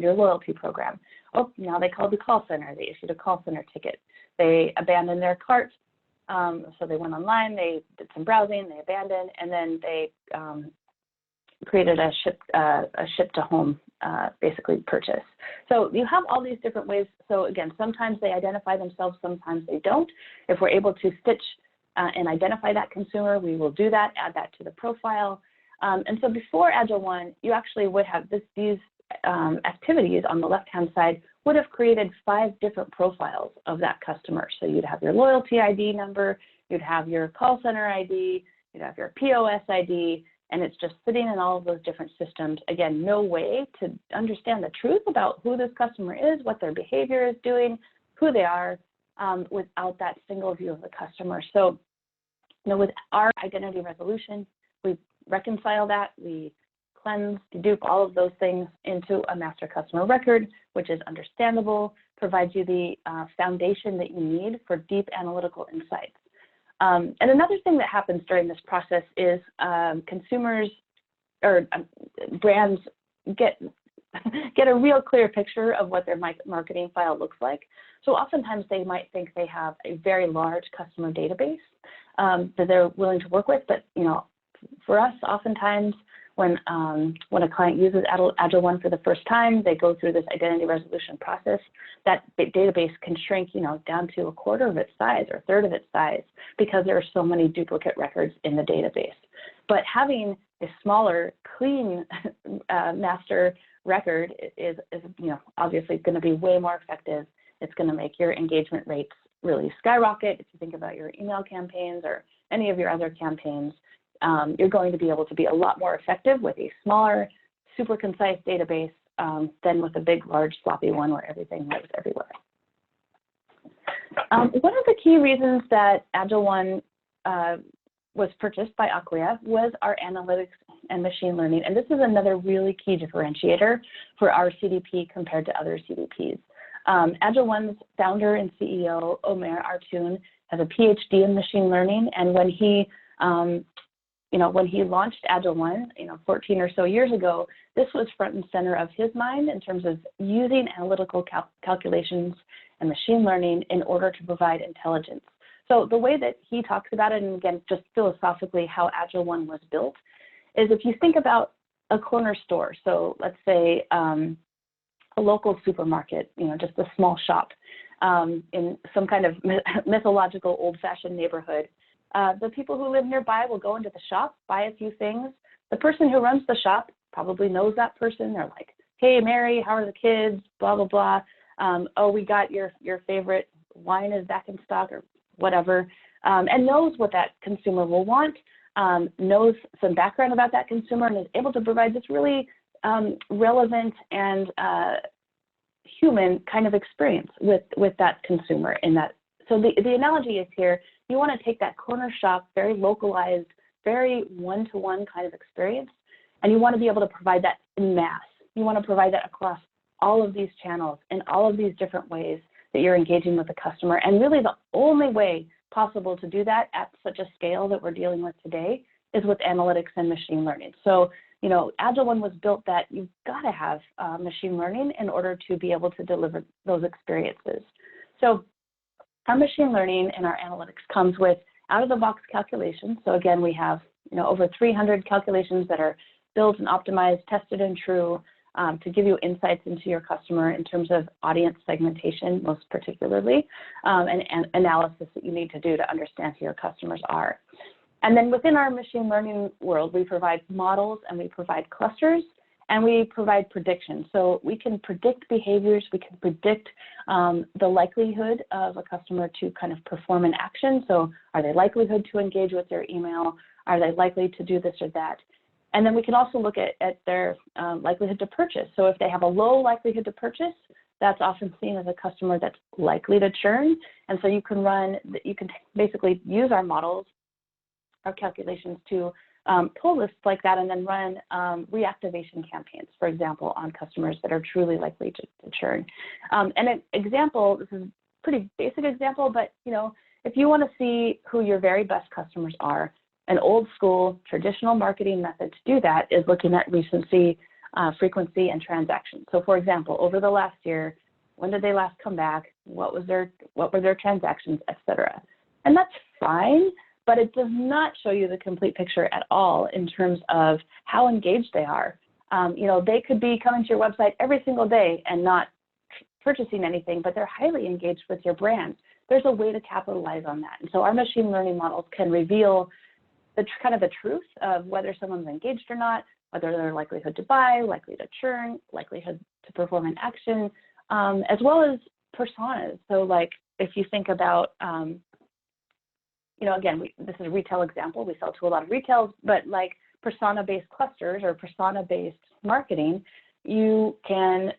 your loyalty program. Oh, now they called the call center. They issued a call center ticket. They abandoned their cart, so they went online. They did some browsing. They abandoned, and then they created a ship to home basically purchase. So you have all these different ways. So again, sometimes they identify themselves, sometimes they don't. If we're able to stitch and identify that consumer, we will do that, add that to the profile. And so before AgilOne, you actually would have these activities on the left-hand side would have created 5 different profiles of that customer. So you'd have your loyalty ID number, you'd have your call center ID, you'd have your POS ID, and it's just sitting in all of those different systems. Again, no way to understand the truth about who this customer is, what their behavior is doing, who they are, without that single view of the customer. So, with our identity resolution, we reconcile that, we cleanse, dedupe all of those things into a master customer record, which is understandable, provides you the foundation that you need for deep analytical insights. And another thing that happens during this process is consumers or brands get a real clear picture of what their marketing file looks like. So oftentimes they might think they have a very large customer database that they're willing to work with, but for us, oftentimes when a client uses AgilOne for the first time, they go through this identity resolution process. That database can shrink, down to a quarter of its size or a third of its size because there are so many duplicate records in the database. But having a smaller, clean master record is obviously going to be way more effective. It's going to make your engagement rates really skyrocket. If you think about your email campaigns or any of your other campaigns, you're going to be able to be a lot more effective with a smaller, super concise database than with a big, large, sloppy one where everything lives everywhere. One of the key reasons that AgilOne was purchased by Acquia was our analytics and machine learning. And this is another really key differentiator for our CDP compared to other CDPs. AgilOne's founder and CEO, Omer Artoon, has a PhD in machine learning. And when he launched AgilOne, 14 or so years ago, this was front and center of his mind in terms of using analytical calculations and machine learning in order to provide intelligence. So the way that he talks about it, and again, just philosophically how AgilOne was built, is if you think about a corner store, so let's say a local supermarket, just a small shop in some kind of mythological old-fashioned neighborhood, the people who live nearby will go into the shop, buy a few things. The person who runs the shop probably knows that person. They're like, hey, Mary, how are the kids? Blah, blah, blah. Oh, we got your favorite wine is back in stock or whatever, and knows what that consumer will want, knows some background about that consumer, and is able to provide this really relevant and human kind of experience with that consumer in that. So the analogy is here, you want to take that corner shop, very localized, very one-to-one kind of experience, and you want to be able to provide that in mass. You want to provide that across all of these channels in all of these different ways that you're engaging with the customer. And really the only way possible to do that at such a scale that we're dealing with today is with analytics and machine learning. So, AgilOne was built that you've got to have machine learning in order to be able to deliver those experiences. So our machine learning and our analytics comes with out-of-the-box calculations. So again, we have over 300 calculations that are built and optimized, tested and true to give you insights into your customer in terms of audience segmentation, most particularly, and analysis that you need to do to understand who your customers are. And then within our machine learning world, we provide models and we provide clusters and we provide predictions. So we can predict behaviors, we can predict the likelihood of a customer to kind of perform an action. So are they likelihood to engage with their email? Are they likely to do this or that? And then we can also look at their likelihood to purchase. So if they have a low likelihood to purchase, that's often seen as a customer that's likely to churn. And so you can basically use our models, our calculations to pull lists like that and then run reactivation campaigns, for example, on customers that are truly likely to churn. And an example, this is a pretty basic example, but if you want to see who your very best customers are, an old school traditional marketing method to do that is looking at recency, frequency, and transactions. So for example, over the last year, when did they last come back? What were their transactions, et cetera? And that's fine, but it does not show you the complete picture at all in terms of how engaged they are. They could be coming to your website every single day and not purchasing anything, but they're highly engaged with your brand. There's a way to capitalize on that. And so our machine learning models can reveal the truth of whether someone's engaged or not, whether they're likelihood to buy, likely to churn, likelihood to perform an action, as well as personas. So like if you think about, again, this is a retail example. We sell to a lot of retails, but like persona-based clusters or persona-based marketing, you can,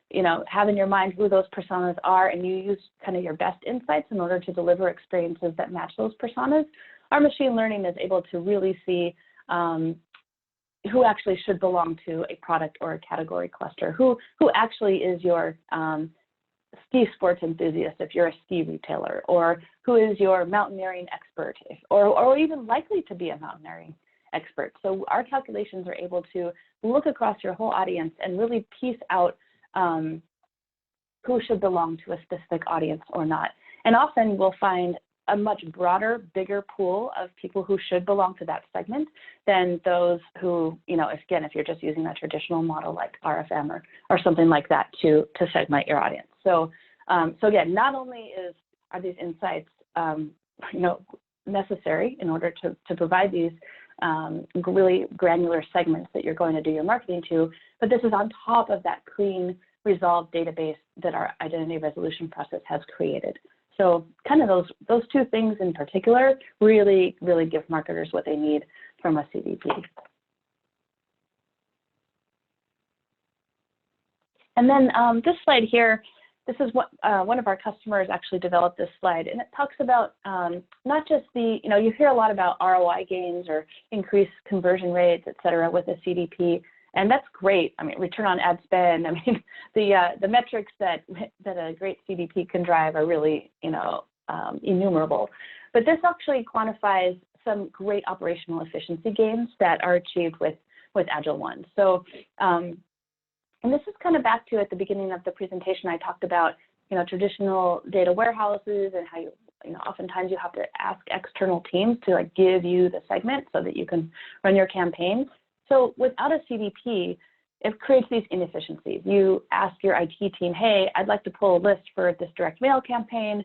have in your mind who those personas are, and you use kind of your best insights in order to deliver experiences that match those personas. Our machine learning is able to really see who actually should belong to a product or a category cluster, who actually is your ski sports enthusiast if you're a ski retailer, or who is your mountaineering expert, or even likely to be a mountaineering expert. So our calculations are able to look across your whole audience and really piece out who should belong to a specific audience or not. And often we'll find a much broader, bigger pool of people who should belong to that segment than those who, if you're just using a traditional model like RFM or something like that to segment your audience. So, again, not only are these insights, necessary in order to provide these really granular segments that you're going to do your marketing to, but this is on top of that clean, resolved database that our identity resolution process has created. So kind of those two things in particular really, really give marketers what they need from a CDP. And then this slide here, this is what one of our customers actually developed this slide, and it talks about not just the, you hear a lot about ROI gains or increased conversion rates, et cetera, with a CDP, and that's great. I mean, return on ad spend. I mean, the metrics that a great CDP can drive are really, innumerable. But this actually quantifies some great operational efficiency gains that are achieved with AgilOne. So, and this is kind of back to at the beginning of the presentation, I talked about, traditional data warehouses and how oftentimes you have to ask external teams to give you the segment so that you can run your campaign. So without a CDP, it creates these inefficiencies. You ask your IT team, hey, I'd like to pull a list for this direct mail campaign.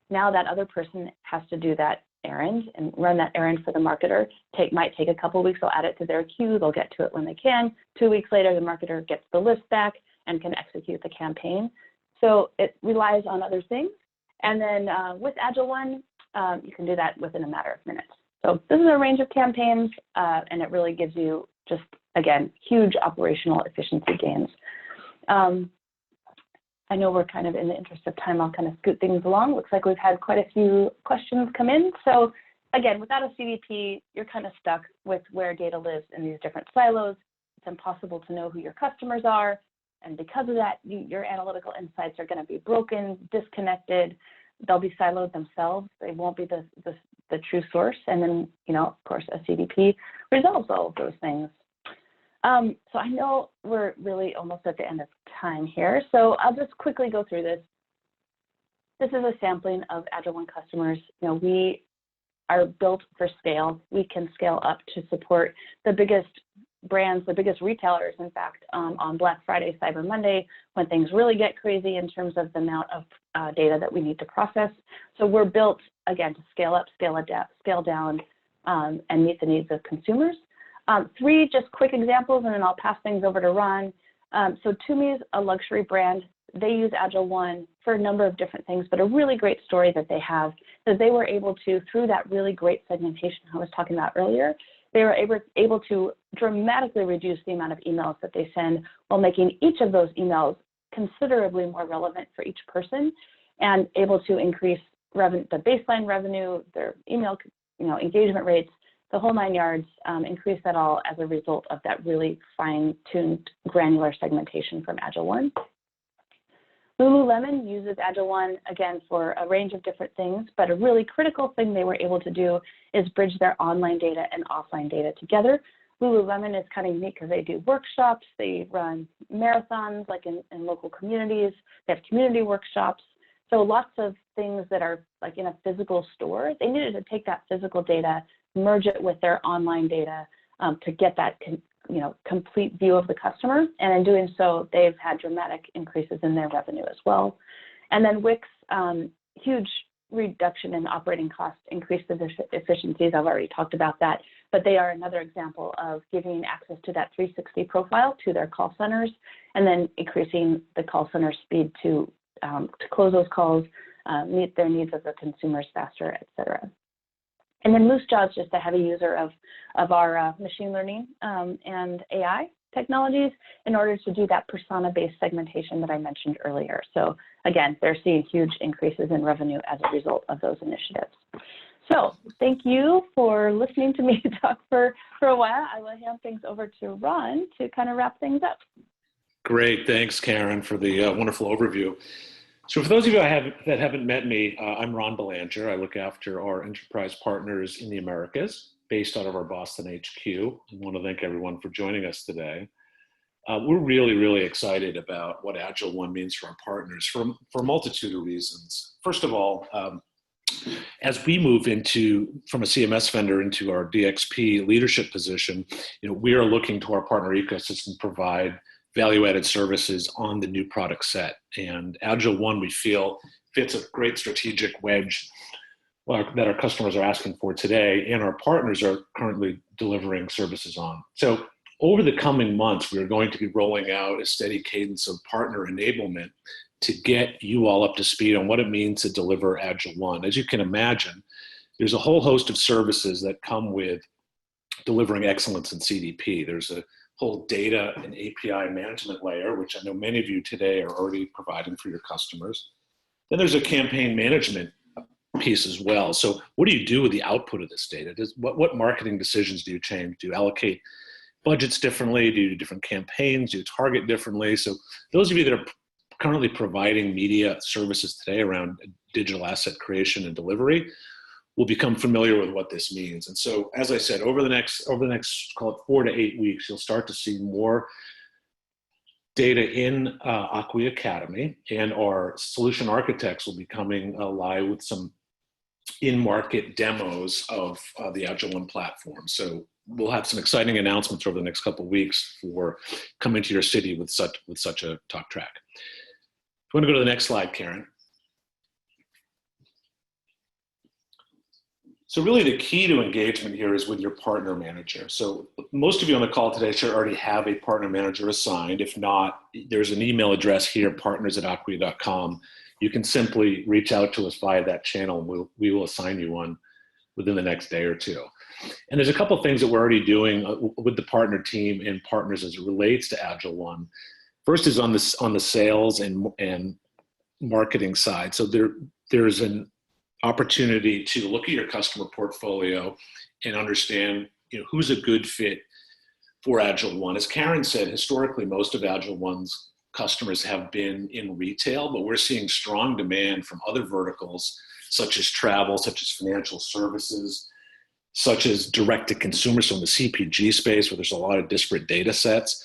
Now that other person has to do that errand and run that errand for the marketer. Might take a couple of weeks. They'll add it to their queue. They'll get to it when they can. 2 weeks later, the marketer gets the list back and can execute the campaign. So it relies on other things. And then with AgilOne, you can do that within a matter of minutes. So this is a range of campaigns, and it really gives you just, again, huge operational efficiency gains. I know we're kind of in the interest of time, I'll kind of scoot things along. Looks like we've had quite a few questions come in. So again, without a CDP, you're kind of stuck with where data lives in these different silos. It's impossible to know who your customers are. And because of that, your analytical insights are going to be broken, disconnected. They'll be siloed themselves. They won't be the true source. And then, of course, a CDP resolves all of those things. So I know we're really almost at the end of time here. So I'll just quickly go through this. This is a sampling of AgilOne customers. We are built for scale. We can scale up to support the biggest brands, the biggest retailers, in fact, on Black Friday, Cyber Monday, when things really get crazy in terms of the amount of data that we need to process. So we're built, again, to scale up, scale down, and meet the needs of consumers. 3 just quick examples, and then I'll pass things over to Ron. So Tumi's a luxury brand. They use AgilOne for a number of different things, but a really great story that they have is they were able to, through that really great segmentation I was talking about earlier, they were able to dramatically reduce the amount of emails that they send while making each of those emails considerably more relevant for each person and able to increase the baseline revenue, their email engagement rates, the whole 9 yards, increase that all as a result of that really fine-tuned granular segmentation from AgilOne. Lululemon uses AgilOne, again, for a range of different things, but a really critical thing they were able to do is bridge their online data and offline data together. Lululemon is kind of unique because they do workshops, they run marathons like in local communities, they have community workshops. So lots of things that are like in a physical store, they needed to take that physical data, merge it with their online data to get that complete view of the customer. And in doing so, they've had dramatic increases in their revenue as well. And then Wix, huge reduction in operating costs, increased efficiencies. I've already talked about that, but they are another example of giving access to that 360 profile to their call centers and then increasing the call center speed to close those calls, meet their needs of the consumers faster, et cetera. And then Moose Jaw is just a heavy user of our machine learning and AI technologies in order to do that persona-based segmentation that I mentioned earlier. So again, they're seeing huge increases in revenue as a result of those initiatives. So thank you for listening to me talk for a while. I will hand things over to Ron to kind of wrap things up. Great, thanks Karen for the wonderful overview. So for those of you that haven't met me, I'm Ron Belanger. I look after our enterprise partners in the Americas, based out of our Boston HQ. I want to thank everyone for joining us today. We're really excited about what AgilOne means for our partners for a multitude of reasons. First of all, as we move from a CMS vendor into our DXP leadership position, we are looking to our partner ecosystem to provide value-added services on the new product set. And AgilOne, we feel, fits a great strategic wedge that our customers are asking for today, and our partners are currently delivering services on. So over the coming months, we're going to be rolling out a steady cadence of partner enablement to get you all up to speed on what it means to deliver AgilOne. As you can imagine, there's a whole host of services that come with delivering excellence in CDP. There's a whole data and API management layer, which I know many of you today are already providing for your customers. Then there's a campaign management piece as well. So what do you do with the output of this data? What marketing decisions do you change? Do you allocate budgets differently? Do you do different campaigns? Do you target differently? So those of you that are currently providing media services today around digital asset creation and delivery will become familiar with what this means. And so, as I said, over the next call it 4 to 8 weeks, you'll start to see more data in Acquia Academy, and our solution architects will be coming live with some in-market demos of the AgilOne platform. So we'll have some exciting announcements over the next couple of weeks for coming to your city with such a talk track. If you want to go to the next slide, Karen. So really the key to engagement here is with your partner manager. So most of you on the call today should already have a partner manager assigned. If not, there's an email address here, partners@acquia.com. You can simply reach out to us via that channel, and we will assign you one within the next day or two. And there's a couple of things that we're already doing with the partner team and partners as it relates to AgilOne. First is on the sales and marketing side. So there's an opportunity to look at your customer portfolio and understand who's a good fit for AgilOne. As Karen said, historically, most of AgilOne's customers have been in retail, but we're seeing strong demand from other verticals, such as travel, such as financial services, such as direct-to-consumer, so in the CPG space where there's a lot of disparate data sets.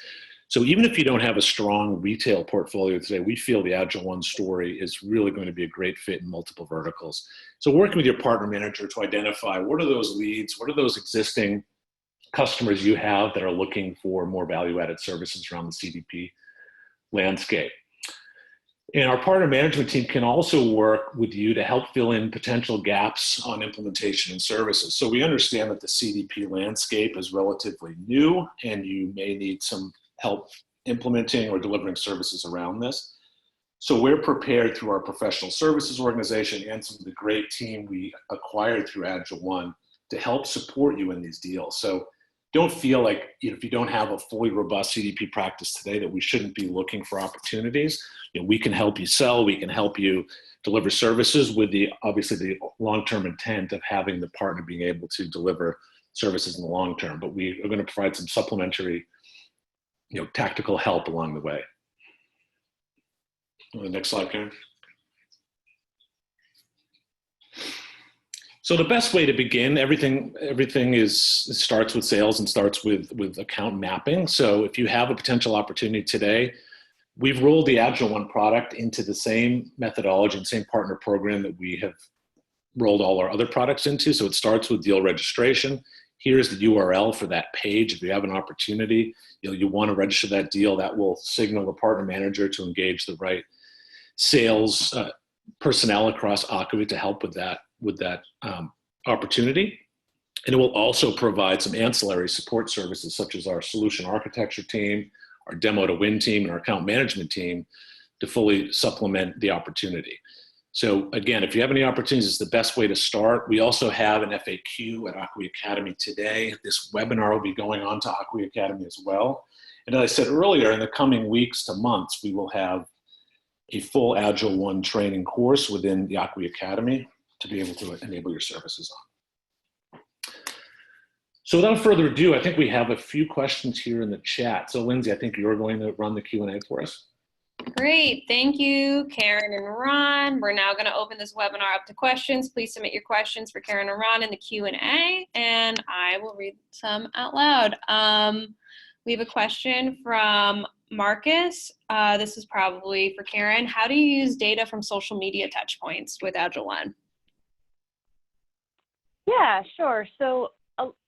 So even if you don't have a strong retail portfolio today, we feel the AgilOne story is really going to be a great fit in multiple verticals. So working with your partner manager to identify what are those leads, what are those existing customers you have that are looking for more value-added services around the CDP landscape. And our partner management team can also work with you to help fill in potential gaps on implementation and services. So we understand that the CDP landscape is relatively new and you may need some help implementing or delivering services around this. So we're prepared through our professional services organization and some of the great team we acquired through AgilOne to help support you in these deals. So don't feel like if you don't have a fully robust CDP practice today that we shouldn't be looking for opportunities. We can help you sell, we can help you deliver services with obviously the long-term intent of having the partner being able to deliver services in the long term. But we are going to provide some supplementary tactical help along the way. The next slide, Karen. So the best way to begin, everything starts with sales and starts with account mapping. So if you have a potential opportunity today, we've rolled the AgilOne product into the same methodology and same partner program that we have rolled all our other products into. So it starts with deal registration. Here's the URL for that page. If you have an opportunity, you want to register that deal, that will signal the partner manager to engage the right sales personnel across Acquia to help with that opportunity. And it will also provide some ancillary support services such as our solution architecture team, our demo to win team, and our account management team to fully supplement the opportunity. So again, if you have any opportunities, it's the best way to start. We also have an FAQ at Acquia Academy today. This webinar will be going on to Acquia Academy as well. And as I said earlier, in the coming weeks to months, we will have a full AgilOne training course within the Acquia Academy to be able to enable your services on. So without further ado, I think we have a few questions here in the chat. So Lindsay, I think you're going to run the Q&A for us. Great, thank you, Karen and Ron. We're now going to open this webinar up to questions. Please submit your questions for Karen and Ron in the Q&A, and I will read some out loud. We have a question from Marcus. This is probably for Karen. How do you use data from social media touchpoints with AgilOne? Yeah, sure. So,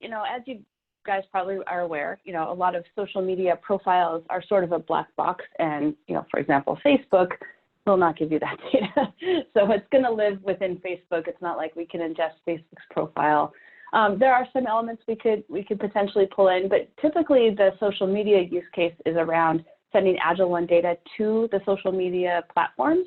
you know, as you guys probably are aware, you know, a lot of social media profiles are sort of a black box, and, you know, for example, Facebook will not give you that data. So it's going to live within Facebook. It's not like we can ingest Facebook's profile. There are some elements we could potentially pull in, but typically the social media use case is around sending AgilOne data to the social media platforms,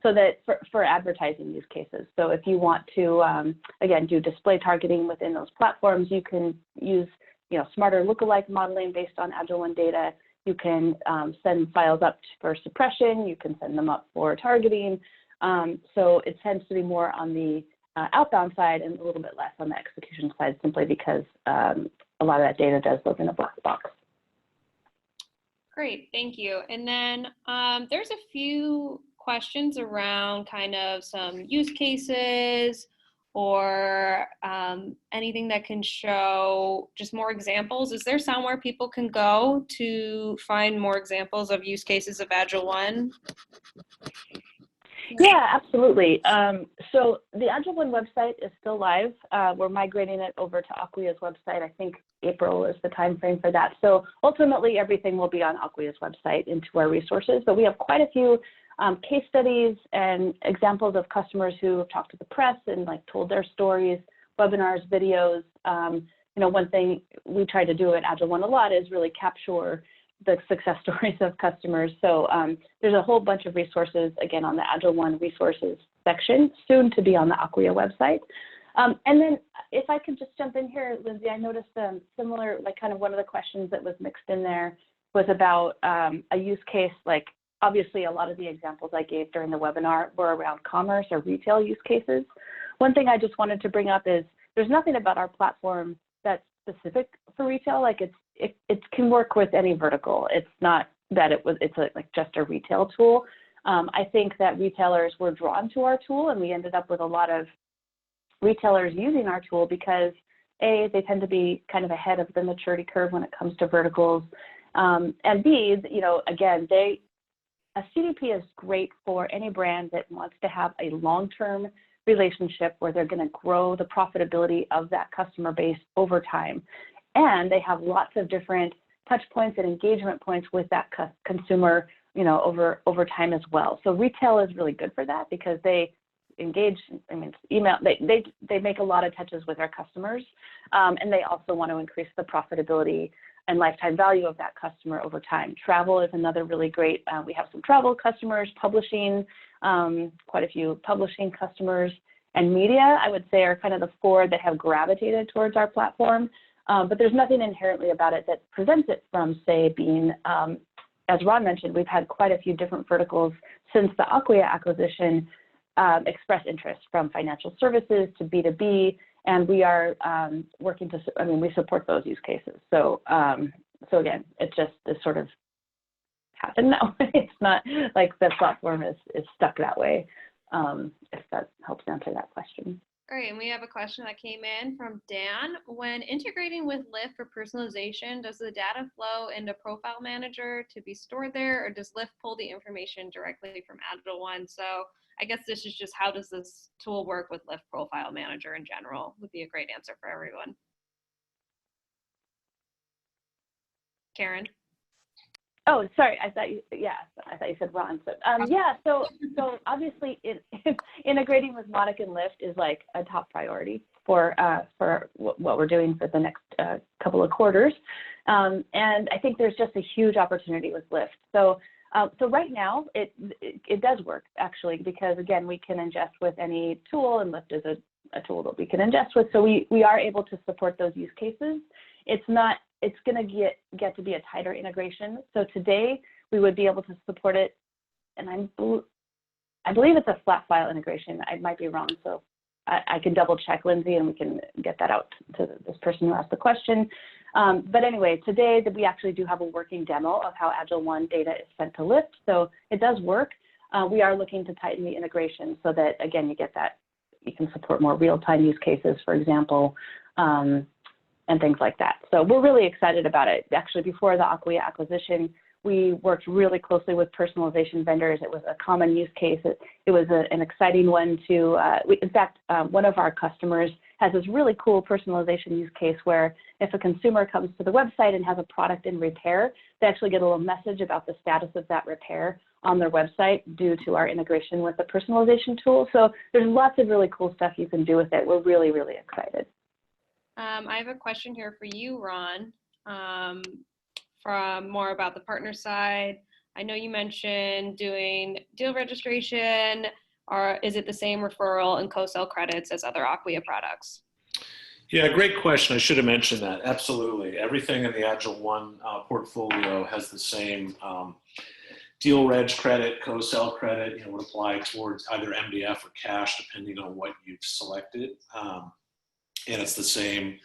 so that for advertising use cases. So if you want to, again, do display targeting within those platforms, you can use, you know, smarter lookalike modeling based on AgilOne data. You can send files up for suppression. You can send them up for targeting. So it tends to be more on the outbound side and a little bit less on the execution side, simply because a lot of that data does live in a black box. Great, thank you. And then there's a few questions around kind of some use cases or anything that can show just more examples. Is there somewhere people can go to find more examples of use cases of AgilOne? Yeah, absolutely. So the AgilOne website is still live. We're migrating it over to Acquia's website. I think April is the time frame for that. So ultimately, everything will be on Acquia's website into our resources. But we have quite a few case studies and examples of customers who have talked to the press and like told their stories, webinars, videos. You know, one thing we try to do at AgilOne a lot is really capture the success stories of customers. So there's a whole bunch of resources, again, on the AgilOne resources section, soon to be on the Acquia website. And then if I could just jump in here, Lindsay, I noticed similar, like kind of one of the questions that was mixed in there was about a use case. Like, obviously, a lot of the examples I gave during the webinar were around commerce or retail use cases. One thing I just wanted to bring up is there's nothing about our platform that's specific for retail. Like it can work with any vertical. It's not that it's like just a retail tool. I think that retailers were drawn to our tool, and we ended up with a lot of retailers using our tool because A, they tend to be kind of ahead of the maturity curve when it comes to verticals, and B, you know, again, a CDP is great for any brand that wants to have a long-term relationship where they're going to grow the profitability of that customer base over time. And they have lots of different touch points and engagement points with that consumer, you know, over time as well. So retail is really good for that because they engage, I mean, email, they make a lot of touches with our customers, and they also want to increase the profitability and lifetime value of that customer over time. Travel is another really great, we have some travel customers, publishing, quite a few publishing customers, and media, I would say, are kind of the four that have gravitated towards our platform. But there's nothing inherently about it that prevents it from, say, being, as Ron mentioned, we've had quite a few different verticals since the Acquia acquisition express interest, from financial services to B2B, and we are working to, I mean, we support those use cases. So, so again, it just is sort of happened that way. It's not like the platform is stuck that way, if that helps answer that question. All right, and we have a question that came in from Dan. When integrating with Lyft for personalization, does the data flow into Profile Manager to be stored there, or does Lyft pull the information directly from AgilOne? So I guess this is just, how does this tool work with Lyft Profile Manager in general? Would be a great answer for everyone. Karen? Oh, sorry. I thought you said Ron. So, yeah. So obviously, integrating with Modic and Lyft is like a top priority for what we're doing for the next couple of quarters. And I think there's just a huge opportunity with Lyft. So So right now, it does work, actually, because, again, we can ingest with any tool, and Lyft is a tool that we can ingest with. So we are able to support those use cases. It's going to get to be a tighter integration. So today, we would be able to support it, and I believe it's a flat file integration. I might be wrong, so I can double check, Lindsay, and we can get that out to this person who asked the question. But anyway, today that we actually do have a working demo of how AgilOne data is sent to Lyft. So it does work. We are looking to tighten the integration so that, again, you can support more real-time use cases, for example, and things like that. So we're really excited about it. Actually, before the Acquia acquisition, we worked really closely with personalization vendors. It was a common use case. It was an exciting one to, in fact, one of our customers has this really cool personalization use case where if a consumer comes to the website and has a product in repair, they actually get a little message about the status of that repair on their website due to our integration with the personalization tool. So there's lots of really cool stuff you can do with it. We're really, really excited. I have a question here for you, Ron. From more about the partner side. I know you mentioned doing deal registration, or is it the same referral and co-sell credits as other Acquia products? Yeah, great question. I should have mentioned that. Absolutely. Everything in the AgilOne portfolio has the same deal reg credit, co-sell credit, would apply towards either MDF or cash, depending on what you've selected. And it's the same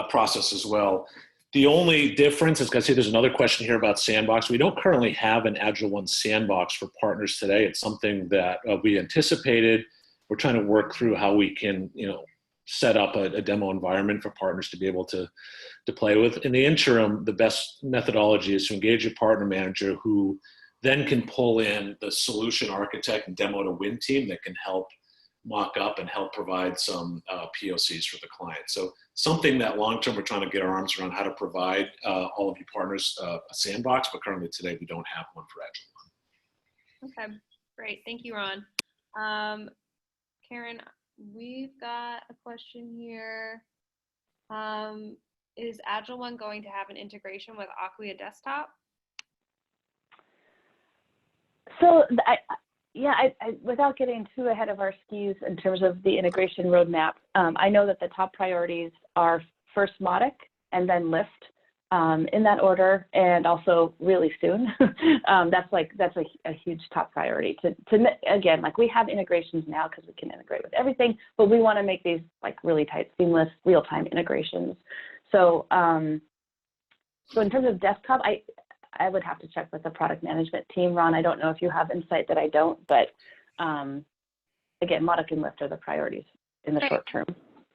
process as well. The only difference is, I see there's another question here about Sandbox. We don't currently have an AgilOne Sandbox for partners today. It's something that we anticipated. We're trying to work through how we can, set up a demo environment for partners to be able to play with. In the interim, the best methodology is to engage a partner manager who then can pull in the solution architect and demo to win team that can help mock up and help provide some POCs for the client. So something that long-term we're trying to get our arms around how to provide all of you partners a sandbox, but currently today we don't have one for AgilOne. Okay, great. Thank you, Ron. Karen, we've got a question here. Is AgilOne going to have an integration with Acquia Desktop? So without getting too ahead of our skis in terms of the integration roadmap, I know that the top priorities are first Mautic and then Lyft in that order, and also really soon. That's a huge top priority. Again, we have integrations now because we can integrate with everything, but we want to make these really tight, seamless, real-time integrations. So, so in terms of desktop, I would have to check with the product management team. Ron, I don't know if you have insight that I don't, but again, Mautic and Lyft are the priorities in the short term.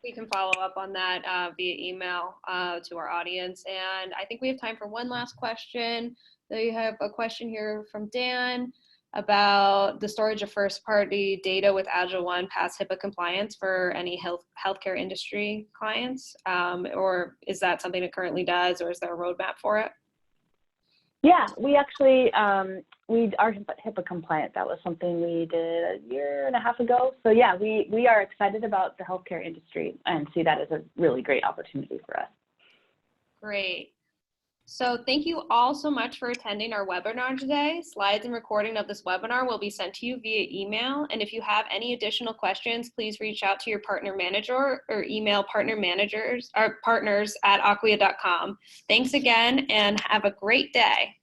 We can follow up on that via email to our audience. And I think we have time for one last question. So you have a question here from Dan about the storage of first-party data with AgilOne past HIPAA compliance for any healthcare industry clients, or is that something it currently does, or is there a roadmap for it? Yeah, we actually, we are HIPAA compliant. That was something we did a year and a half ago. So yeah, we are excited about the healthcare industry and see that as a really great opportunity for us. Great. So thank you all so much for attending our webinar today. Slides and recording of this webinar will be sent to you via email. And if you have any additional questions, please reach out to your partner manager or email partners@acquia.com. Thanks again and have a great day.